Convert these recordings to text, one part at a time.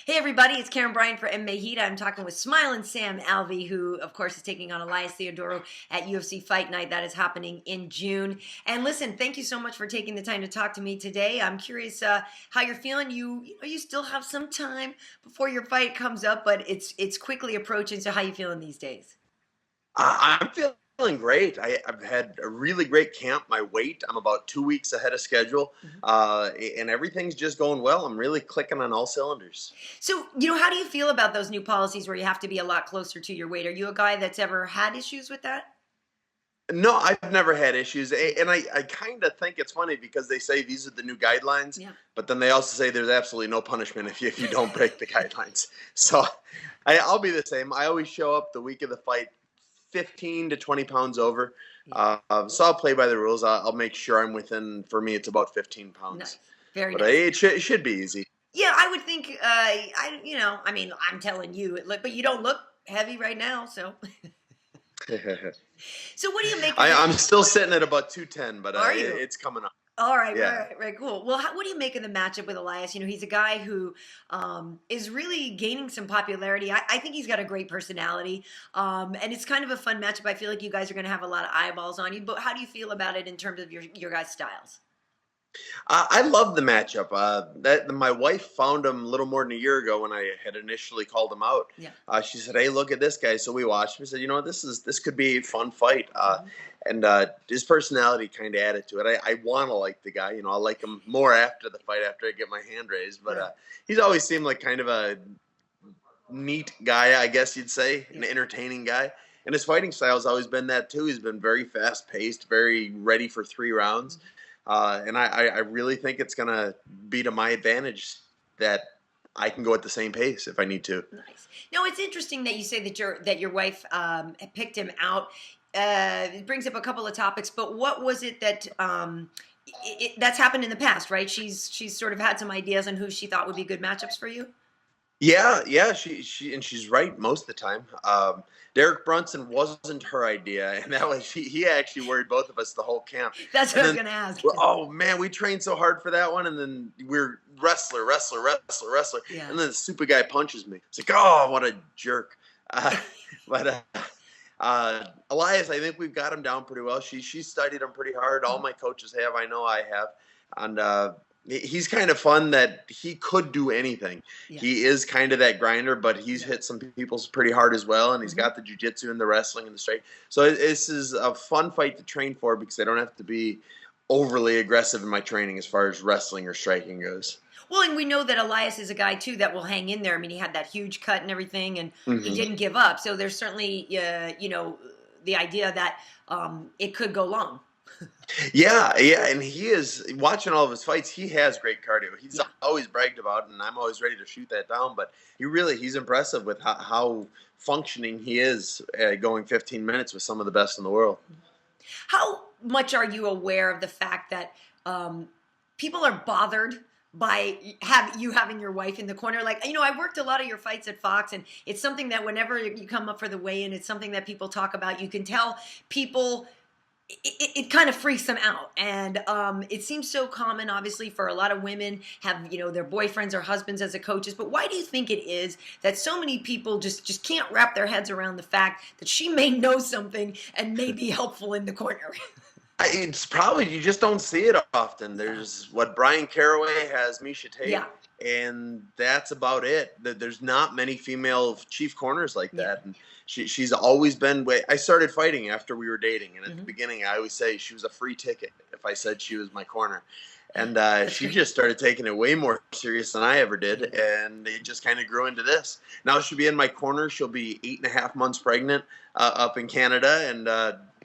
Hey everybody, it's Karyn Bryant for MMA Heat. I'm talking with Smiling Sam Alvey, who of course is taking on Elias Theodorou at UFC Fight Night. That is happening in June. And listen, thank you so much for taking the time to talk to me today. I'm curious how you're feeling. You still have some time before your fight comes up, but it's quickly approaching. So how you feeling these days? I'm feeling great. I've had a really great camp. My weight, I'm about 2 weeks ahead of schedule, and everything's just going well. I'm really clicking on all cylinders. So, how do you feel about those new policies where you have to be a lot closer to your weight? Are you a guy that's ever had issues with that? No, I've never had issues, and I kind of think it's funny because they say these are the new guidelines, Yeah. but then they also say there's absolutely no punishment if you don't break the guidelines. So I'll be the same. I always show up the week of the fight 15 to 20 pounds over. Yeah. So I'll play by the rules. I'll make sure I'm within, for me, it's about 15 pounds. Nice. Very But nice. it should be easy. Yeah, I would think. I'm telling you, but you don't look heavy right now. So, so what do you make of I'm still sitting at about 210, but Are you? it's coming up. All right, Yeah. right, cool. Well, what do you make of the matchup with Elias? He's a guy who is really gaining some popularity. I think he's got a great personality, and it's kind of a fun matchup. I feel like you guys are going to have a lot of eyeballs on you. But how do you feel about it in terms of your guys' styles? I love the matchup. My wife found him a little more than a year ago when I had initially called him out. Yeah. She said, "Hey, look at this guy." So we watched. We said, "You know what? This could be a fun fight." And his personality kind of added to it. I want to like the guy. I'll like him more after the fight, after I get my hand raised. But he's always seemed like kind of a neat guy, I guess you'd say, an entertaining guy. And his fighting style has always been that too. He's been very fast paced, very ready for 3 rounds. And I really think it's going to be to my advantage that I can go at the same pace if I need to. Nice. Now, it's interesting that you say that your wife picked him out. It brings up a couple of topics, but what was it that that's happened in the past, right? She's sort of had some ideas on who she thought would be good matchups for you. Yeah, she's right most of the time. Derek Brunson wasn't her idea, and that was he actually worried both of us the whole camp. That's what I was going to ask. Oh man, we trained so hard for that one, and then we're wrestler, Yeah. and then the super guy punches me. It's like, oh, what a jerk. But Elias, I think we've got him down pretty well. She studied him pretty hard. All my coaches have. I know I have, and he's kind of fun that he could do anything. Yeah. He is kind of that grinder, but he's hit some people pretty hard as well, and he's got the jiu-jitsu and the wrestling and the straight. So this is a fun fight to train for because I don't have to be overly aggressive in my training as far as wrestling or striking goes. Well, and we know that Elias is a guy, too, that will hang in there. I mean, he had that huge cut and everything, and he didn't give up. So there's certainly, the idea that it could go long. Yeah, and he is, watching all of his fights, he has great cardio. He's always bragged about it, and I'm always ready to shoot that down, but he's impressive with how functioning he is going 15 minutes with some of the best in the world. How much are you aware of the fact that people are bothered by you having your wife in the corner? Like, I worked a lot of your fights at Fox, and it's something that whenever you come up for the weigh-in, it's something that people talk about. You can tell people, it kind of freaks them out. And it seems so common, obviously, for a lot of women have, their boyfriends or husbands as a coaches. But why do you think it is that so many people just can't wrap their heads around the fact that she may know something and may be helpful in the corner? It's probably you just don't see it often. There's what Brian Caraway has, Misha Tate, and that's about it. There's not many female chief corners like that. And she's always been. I started fighting after we were dating, and at the beginning, I always say she was a free ticket if I said she was my corner. And she just started taking it way more serious than I ever did, and it just kind of grew into this. Now she'll be in my corner. She'll be 8.5 months pregnant up in Canada, and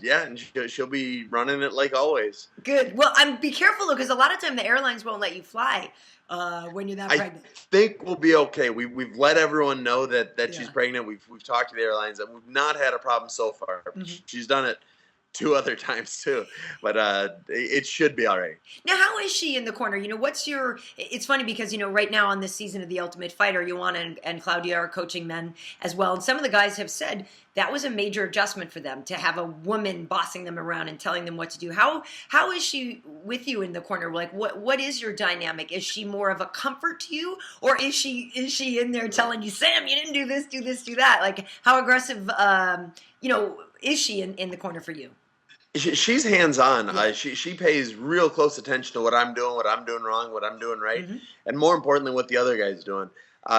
and she'll be running it like always. Good. Well, be careful though, because a lot of time the airlines won't let you fly when you're that pregnant. I think we'll be okay. We've let everyone know that she's pregnant. We've talked to the airlines, and we've not had a problem so far. She's done it two other times too, but it should be all right. Now, how is she in the corner? It's funny because, right now on this season of The Ultimate Fighter, Joanna and Claudia are coaching men as well. And some of the guys have said that was a major adjustment for them to have a woman bossing them around and telling them what to do. How is she with you in the corner? Like, what is your dynamic? Is she more of a comfort to you, or is she in there telling you, Sam, you didn't do this, do this, do that? Like, how aggressive, is she in the corner for you? She's hands-on. Yeah. She pays real close attention to what I'm doing wrong, what I'm doing right, and more importantly, what the other guy's doing.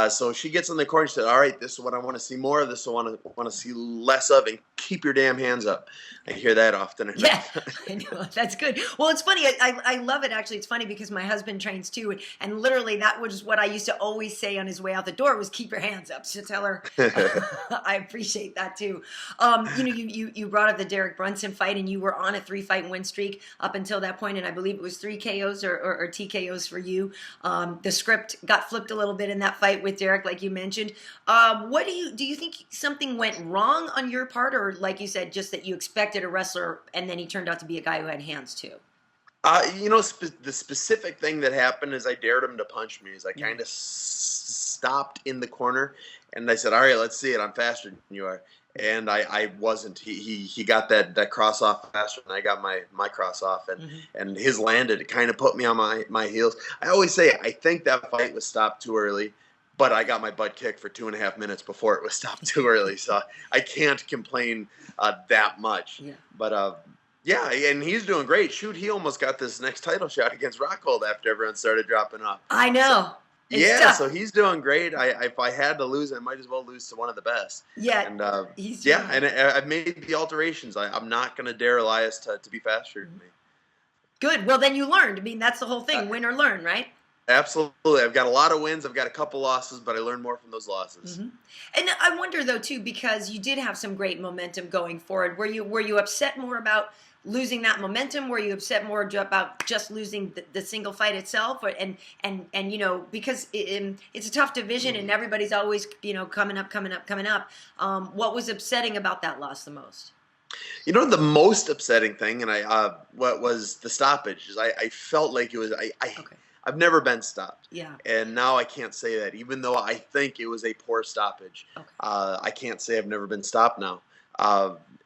So she gets in the corner and said, all right, this is what I want to see more of, this is what I want to see less of, and keep your damn hands up. I hear that often. Yeah, I know. That's good. Well, it's funny. I love it, actually. It's funny because my husband trains too, and literally that was what I used to always say on his way out the door was keep your hands up. So tell her I appreciate that too. You brought up the Derek Brunson fight, and you were on a 3-fight win streak up until that point, and I believe it was 3 KOs or TKOs for you. The script got flipped a little bit in that fight with Derek, like you mentioned. What do you think something went wrong on your part, or like you said, just that you expected a wrestler and then he turned out to be a guy who had hands too? The specific thing that happened is I dared him to punch me. I kind of stopped in the corner, and I said, all right, let's see it. I'm faster than you are. And I wasn't. He got that cross off faster than I got my cross off, and his landed. It kind of put me on my heels. I always say I think that fight was stopped too early, but I got my butt kicked for 2.5 minutes before it was stopped too early, so I can't complain that much. Yeah. But yeah, and he's doing great. Shoot, he almost got this next title shot against Rockhold after everyone started dropping off. I know. So, so he's doing great. If I had to lose, I might as well lose to one of the best. Yeah, and I've made the alterations. I'm not going to dare Elias to be faster than me. Good. Well, then you learned. I mean, that's the whole thing. Win or learn, right? Absolutely. I've got a lot of wins. I've got a couple losses, but I learned more from those losses. And I wonder, though, too, because you did have some great momentum going forward. Were you upset more about losing that momentum? Were you upset more about just losing the single fight itself? And because it's a tough division and everybody's always, coming up. What was upsetting about that loss the most? The most upsetting thing, and what was the stoppage, is I felt like it was, I've never been stopped. Yeah. And now I can't say that, even though I think it was a poor stoppage. Okay. I can't say I've never been stopped now.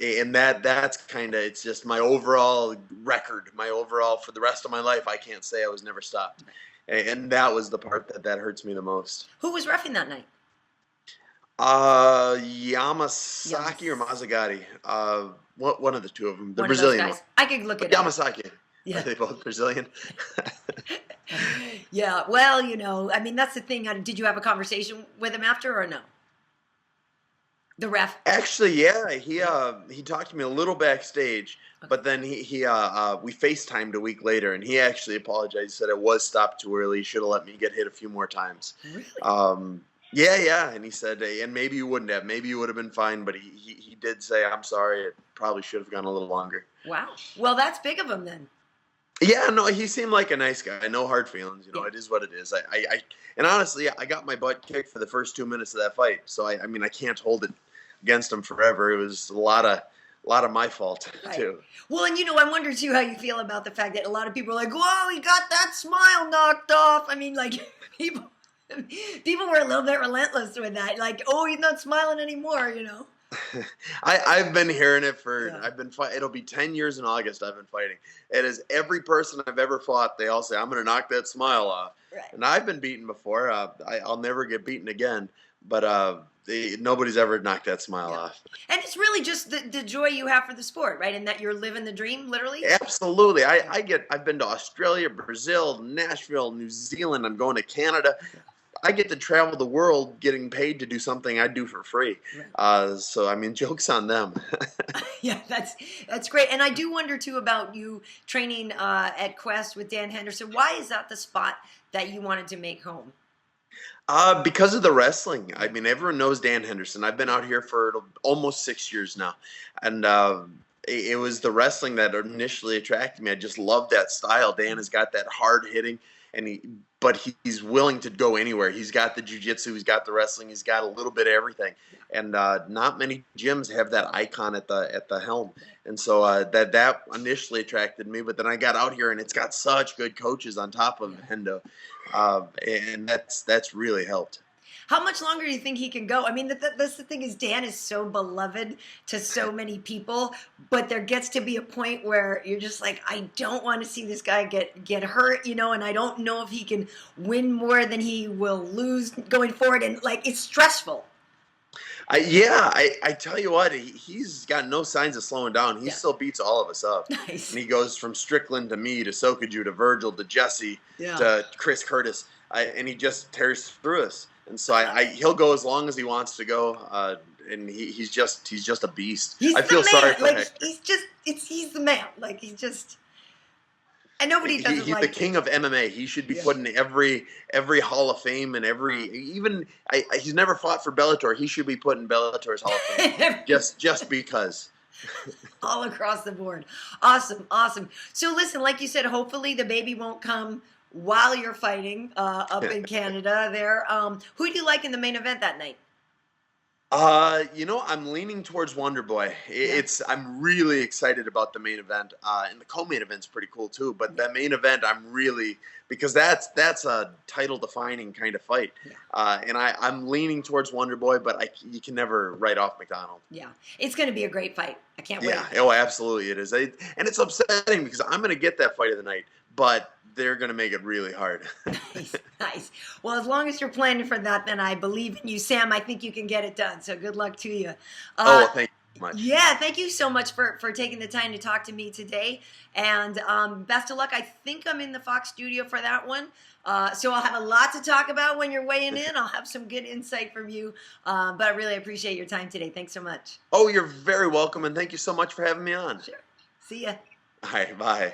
And that's kind of, it's just my overall record, for the rest of my life, I can't say I was never stopped. And that was the part that hurts me the most. Who was reffing that night? Yamasaki or Mazzagatti. One of the two of them. The Brazilian one. I could look at Yamasaki. Yeah. Are they both Brazilian? Yeah. Well, I mean, that's the thing. Did you have a conversation with him after or no? The ref? Actually, yeah. He talked to me a little backstage, but then we FaceTimed a week later, and he actually apologized. He said it was stopped too early. He should have let me get hit a few more times. Really? Yeah. And he said, and maybe you wouldn't have. Maybe you would have been fine, but he did say, I'm sorry. It probably should have gone a little longer. Wow. Well, that's big of him then. Yeah, no, he seemed like a nice guy. No hard feelings. It is what it is. And honestly, I got my butt kicked for the first 2 minutes of that fight. So I mean, I can't hold it against him forever. It was a lot of my fault too. Well, and I wonder too how you feel about the fact that a lot of people are like, "Whoa, he got that smile knocked off." I mean, like people were a little bit relentless with that. Like, "Oh, he's not smiling anymore," I've been hearing it I've been fighting. It'll be 10 years in August I've been fighting. It is every person I've ever fought, they all say, I'm going to knock that smile off. Right. And I've been beaten before. I'll never get beaten again. But nobody's ever knocked that smile off. And it's really just the joy you have for the sport, right? And that you're living the dream, literally? Absolutely. I've been to Australia, Brazil, Nashville, New Zealand. I'm going to Canada. I get to travel the world getting paid to do something I do for free. Right. So, I mean, joke's on them. Yeah, that's great. And I do wonder, too, about you training at Quest with Dan Henderson. Why is that the spot that you wanted to make home? Because of the wrestling. I mean, everyone knows Dan Henderson. I've been out here for almost 6 years now. And it was the wrestling that initially attracted me. I just loved that style. Dan has got that hard hitting. but he's willing to go anywhere. He's got the jiu-jitsu, he's got the wrestling, he's got a little bit of everything. And not many gyms have that icon at the helm. And so that initially attracted me, but then I got out here and it's got such good coaches on top of Hendo. And that's really helped. How much longer do you think he can go? I mean, that's the thing is Dan is so beloved to so many people, but there gets to be a point where you're just like, I don't want to see this guy get hurt, and I don't know if he can win more than he will lose going forward. And like, it's stressful. I tell you what, he's got no signs of slowing down. He still beats all of us up. Nice. And he goes from Strickland to me to Sokaju to Virgil to Jesse to Chris Curtis. And he just tears through us. And so he'll go as long as he wants to go, and he's just a beast. I feel sorry for Hector. He's the man. Like and nobody doesn't he's like the king of MMA. He should be put in every Hall of Fame and he's never fought for Bellator. He should be put in Bellator's Hall of Fame just because. All across the board. Awesome. So listen, like you said, hopefully the baby won't come while you're fighting up in Canada there. Who do you like in the main event that night? I'm leaning towards Wonder Boy. I'm really excited about the main event. And the co-main event's pretty cool too. But that main event, because that's a title-defining kind of fight. And I'm leaning towards Wonder Boy, but you can never write off McDonald. Yeah, it's going to be a great fight. I can't wait. Yeah, oh, absolutely it is. And it's upsetting because I'm going to get that fight of the night, but they're going to make it really hard. Nice. Well, as long as you're planning for that, then I believe in you, Sam. I think you can get it done. So good luck to you. Thank you so much. Yeah, thank you so much for taking the time to talk to me today. And best of luck. I think I'm in the Fox studio for that one. So I'll have a lot to talk about when you're weighing in. I'll have some good insight from you. But I really appreciate your time today. Thanks so much. Oh, you're very welcome. And thank you so much for having me on. Sure. See ya. All right, bye.